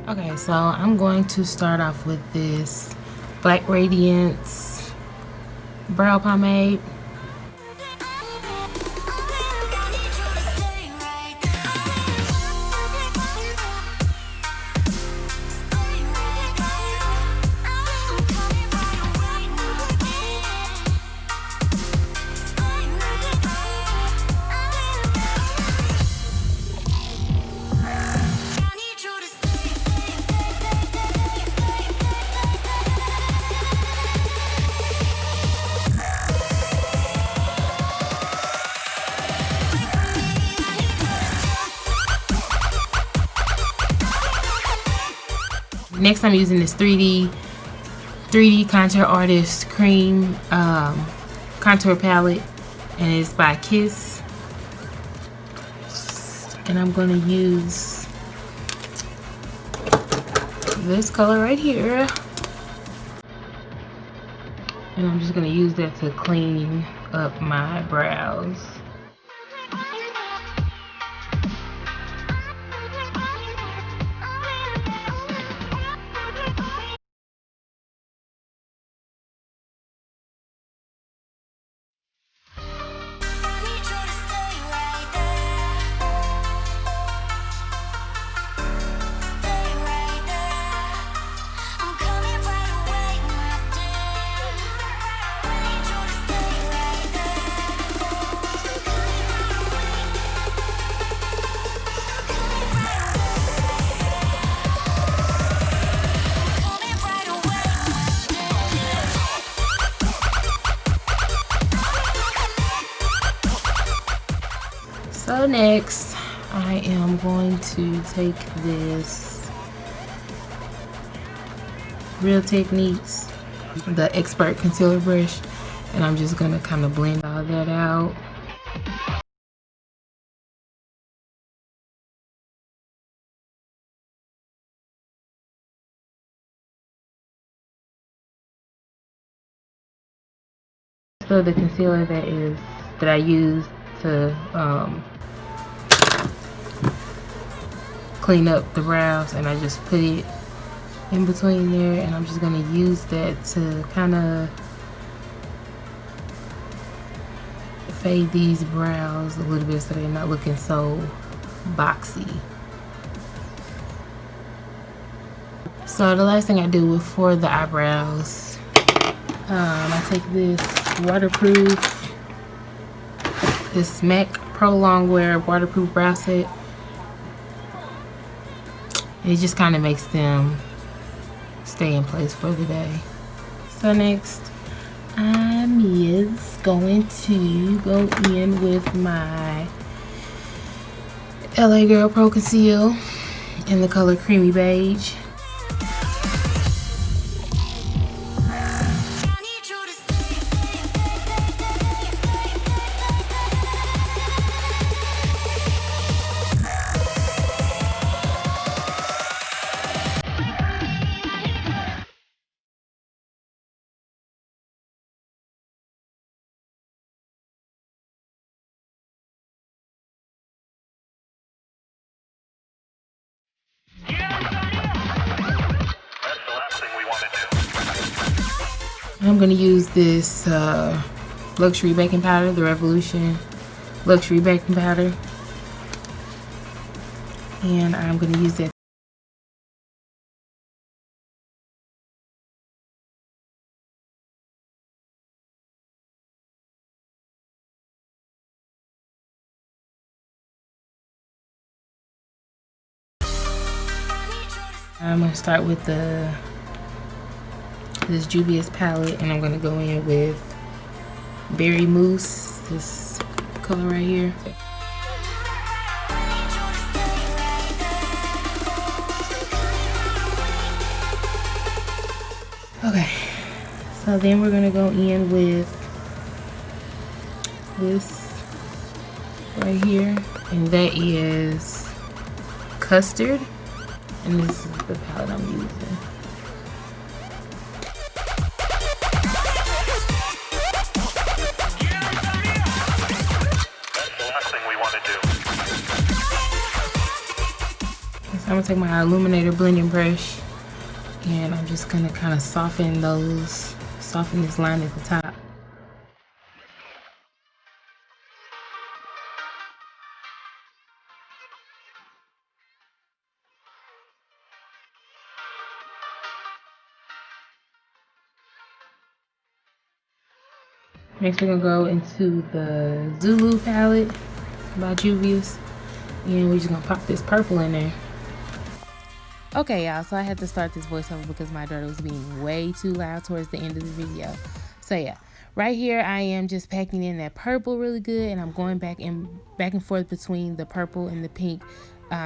Okay, so I'm going to start off with this Black Radiance brow pomade. Next, I'm using this 3D Contour Artist Cream contour palette, and it's by Kiss. And I'm going to use this color right here, and I'm just going to use that to clean up my brows. So next, I am going to take this Real Techniques, the Expert Concealer Brush, and I'm just going to kind of blend all that out. So the concealer that I use to clean up the brows, and I just put it in between there, and I'm just going to use that to kind of fade these brows a little bit so they're not looking so boxy. So the last thing I do for the eyebrows, I take this waterproof, this MAC Pro Longwear waterproof brow set. It just kind of makes them stay in place for the day. So next, I'm going to go in with my LA Girl Pro Conceal in the color Creamy Beige. I'm going to use this luxury baking powder, the Revolution luxury baking powder, and I'm going to use that. I'm going to start with this Juvia's palette, and I'm going to go in with Berry Mousse, this color right here. Okay, so then we're going to go in with this right here, and that is Custard, and this is the palette I'm using. gonna take my illuminator blending brush and I'm just gonna kind of soften this line at the top. Next we're gonna go into the Zulu palette by Juvia's, and we're just gonna pop this purple in there. Okay, y'all, so I had to start this voiceover because my daughter was being way too loud towards the end of the video. So yeah, right here I am just packing in that purple really good, and I'm going back and forth between the purple and the pink,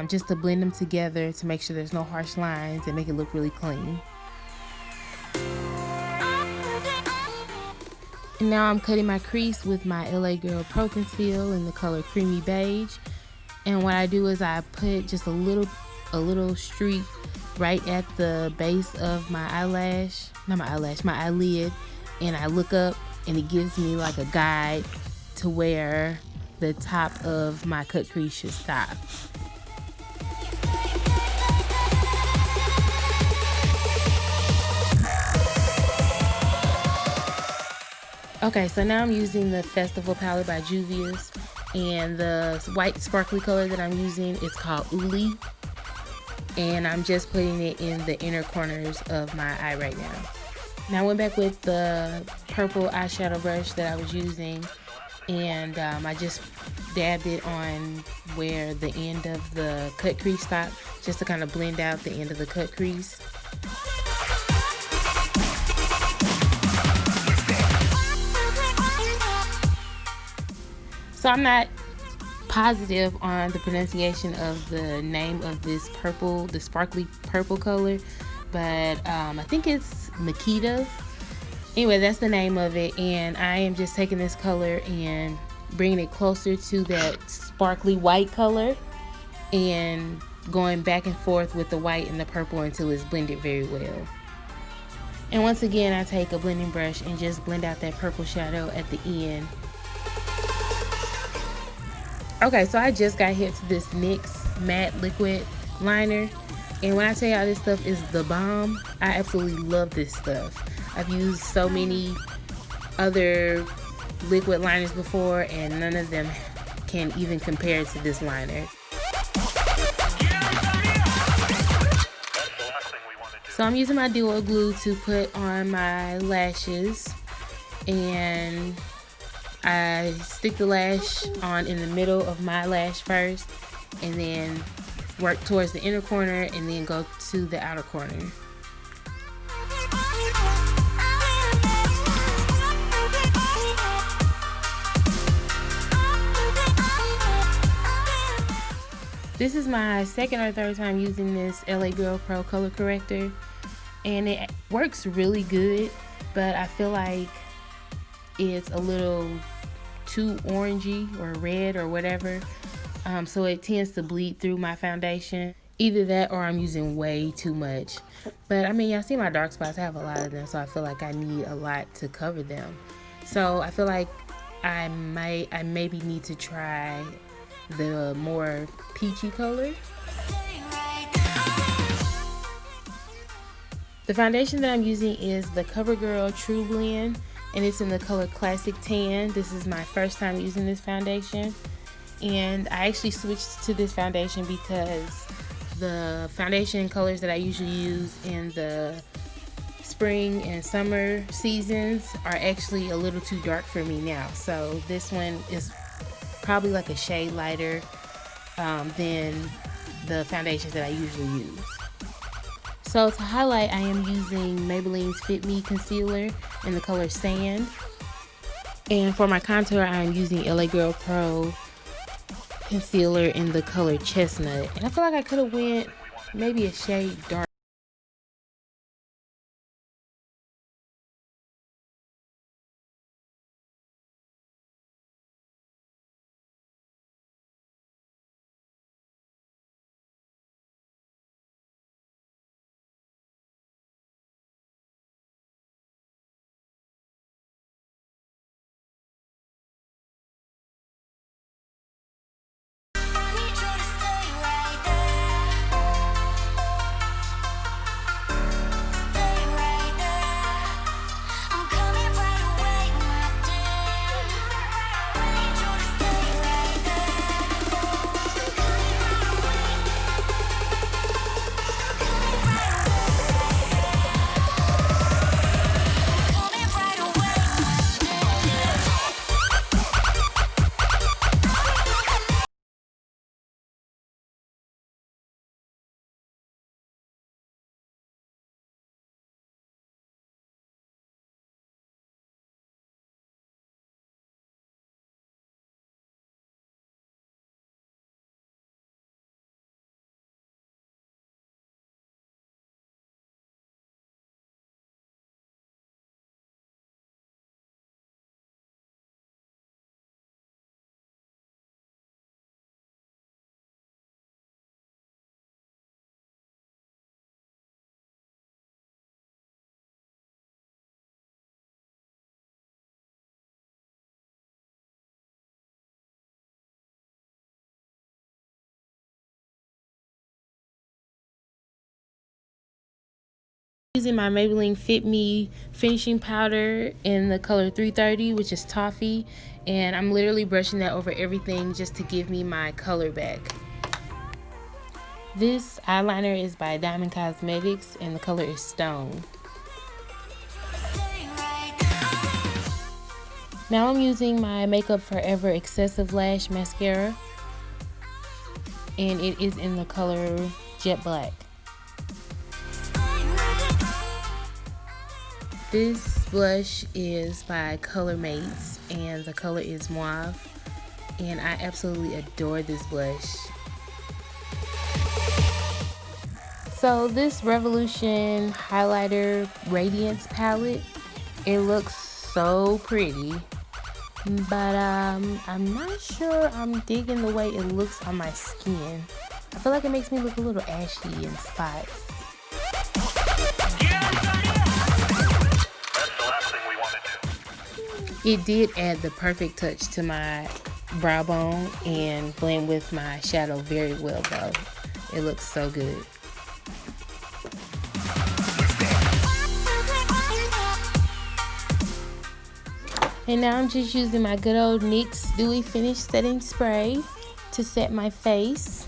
just to blend them together to make sure there's no harsh lines and make it look really clean. And now I'm cutting my crease with my LA Girl Pro Conceal in the color Creamy Beige. And what I do is I put just a little streak right at the base of my eyelash, not my eyelash, my eyelid, and I look up and it gives me like a guide to where the top of my cut crease should stop. Okay, so now I'm using the Festival palette by Juvia's, and the white sparkly color that I'm using is called Uli, and I'm just putting it in the inner corners of my eye right now. Now I went back with the purple eyeshadow brush that I was using, and I just dabbed it on where the end of the cut crease stopped, just to kind of blend out the end of the cut crease. So I'm not positive on the pronunciation of the name of this purple, the sparkly purple color, but I think it's Makita. Anyway, that's the name of it, and I am just taking this color and bringing it closer to that sparkly white color and going back and forth with the white and the purple until it's blended very well. And once again, I take a blending brush and just blend out that purple shadow at the end. Okay, so I just got hit to this NYX matte liquid liner, and when I tell y'all this stuff is the bomb, I absolutely love this stuff. I've used so many other liquid liners before, and none of them can even compare to this liner. So I'm using my duo glue to put on my lashes, and I stick the lash on in the middle of my lash first, and then work towards the inner corner and then go to the outer corner. This is my second or third time using this LA Girl Pro color corrector, and it works really good, but I feel like it's a little too orangey or red or whatever, so it tends to bleed through my foundation. Either that or I'm using way too much. But I mean, y'all see my dark spots, I have a lot of them, so I feel like I need a lot to cover them. So I feel like I maybe need to try the more peachy color. The foundation that I'm using is the Covergirl Trublend, and it's in the color Classic Tan. This is my first time using this foundation, and I actually switched to this foundation because the foundation colors that I usually use in the spring and summer seasons are actually a little too dark for me now. So this one is probably like a shade lighter than the foundations that I usually use. So to highlight, I am using Maybelline's Fit Me Concealer in the color Sand. And for my contour, I am using LA Girl Pro Concealer in the color Chestnut. And I feel like I could have went maybe a shade dark. Using my Maybelline Fit Me finishing powder in the color 330, which is toffee, and I'm literally brushing that over everything just to give me my color back. This eyeliner is by Diamond Cosmetics and the color is Stone. Now I'm using my Makeup Forever Excessive Lash Mascara, and it is in the color Jet Black. This blush is by Colormates and the color is Mauve, and I absolutely adore this blush. So this Revolution highlighter radiance palette, it looks so pretty, but I'm not sure I'm digging the way it looks on my skin. I feel like it makes me look a little ashy in spots. It did add the perfect touch to my brow bone and blend with my shadow very well though. It looks so good. And now I'm just using my good old NYX Dewey Finish Setting Spray to set my face.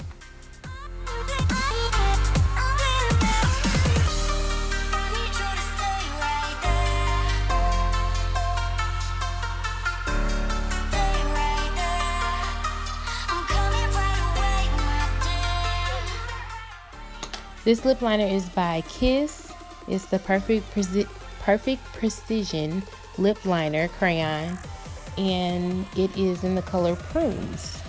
This lip liner is by Kiss. It's the Perfect Precision Lip Liner Crayon, and it is in the color Prunes.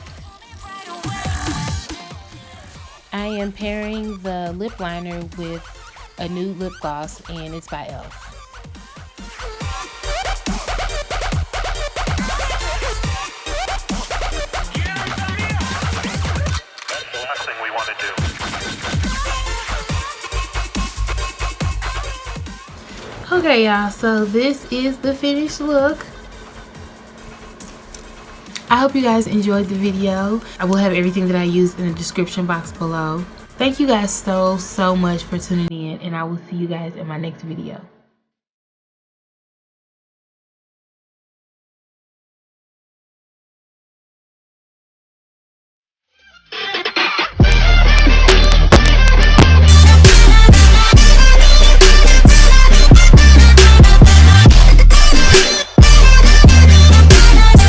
I am pairing the lip liner with a nude lip gloss, and it's by e.l.f. That's the last thing we want to do. Okay, y'all, so this is the finished look. I hope you guys enjoyed the video. I will have everything that I used in the description box below. Thank you guys so much for tuning in, and I will see you guys in my next video.